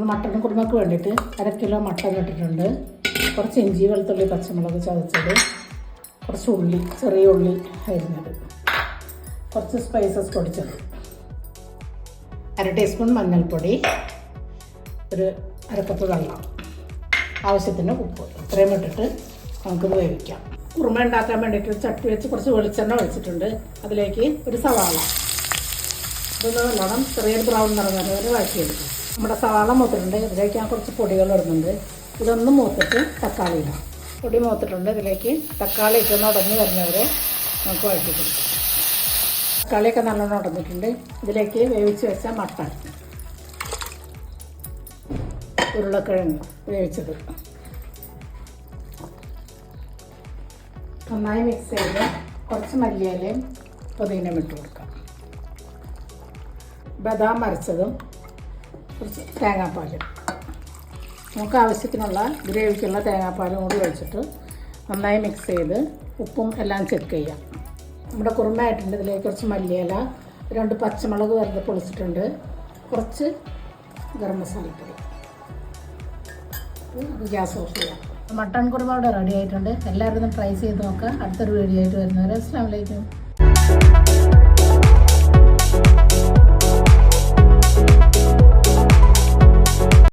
Mutton കുറുമക്ക് വേണ്ടിയിട്ട് 1/2 kilo mutton ഇട്ടിട്ടുണ്ട്. കുറച്ച് ഇഞ്ചി വെളുത്തുള്ളി പച്ചമുളക് ചതച്ചത്, കുറച്ച് ഉള്ളി ചെറിയ ഉള്ളി അരിഞ്ഞത്, കുറച്ച് സ്പൈസസ് പൊടിച്ചത്, 1/2 ടീസ്പൂൺ മഞ്ഞൾപ്പൊടി, ഒരു 1/2 കപ്പ് വെള്ളം, ആവശ്യത്തിന് ഉപ്പ്. ഇത്രയും ഇട്ടിട്ട് നമുക്കിത് വേവിക്കാം. കുറുമ ഉണ്ടാക്കാൻ വേണ്ടിയിട്ട് ചട്ടി വെച്ച് കുറച്ച് വെളിച്ചെണ്ണ ഒഴിച്ചിട്ടുണ്ട്. അതിലേക്ക് ഒരു സവാള, ഇതൊന്ന് നല്ലോണം ചെറിയൊരു ബ്രൗൺ നിറം വരെ വഴറ്റിയെടുക്കും. നമ്മുടെ സവാള മൂത്തിട്ടുണ്ട്. ഇതിലേക്ക് ഞാൻ കുറച്ച് പൊടികൾ ഇടുന്നുണ്ട്. ഇതൊന്ന് മൂത്തിട്ട് തക്കാളി ഇടാം. പൊടി മൂത്തിട്ടുണ്ട്. ഇതിലേക്ക് തക്കാളി ഇട്ടൊന്ന് ഉടഞ്ഞ് വരുന്നവരെ നമുക്ക് വഴറ്റി കൊടുക്കാം. തക്കാളിയൊക്കെ നല്ലോണം ഉടഞ്ഞിട്ടുണ്ട്. ഇതിലേക്ക് വേവിച്ച് വെച്ച മട്ടൺ, ഉരുളക്കിഴങ്ങ് വേവിച്ചത് നന്നായി മിക്സ് ചെയ്ത് കുറച്ച് മല്ലിയിലയും പുതിനയും ഇട്ട് കൊടുക്കാം. ബദാം അരച്ചതും കുറച്ച് തേങ്ങാപ്പാലും, നമുക്ക് ആവശ്യത്തിനുള്ള ഗ്രേവിക്കുള്ള തേങ്ങാപ്പാലും കൂടി ഒഴിച്ചിട്ട് നന്നായി മിക്സ് ചെയ്ത് ഉപ്പും എല്ലാം ചെക്ക് ചെയ്യാം. നമ്മുടെ കുറുമ ആയിട്ടുണ്ട്. ഇതിലേക്ക് കുറച്ച് മല്ലിയില, 2 പച്ചമുളക് വെറുതെ പൊളിച്ചിട്ടുണ്ട്, കുറച്ച് ഗരം മസാലപ്പൊടി. ഗ്യാസ് ഓഫ് ചെയ്യാം. മട്ടൺ കുറുമ ഇവിടെ റെഡി ആയിട്ടുണ്ട്. എല്ലാവരും ഒന്ന് ട്രൈ ചെയ്ത് നോക്കുക. അടുത്തൊരു വീഡിയോ ആയിട്ട് വരുന്നവരെ അസ്സലാമു അലൈക്കും.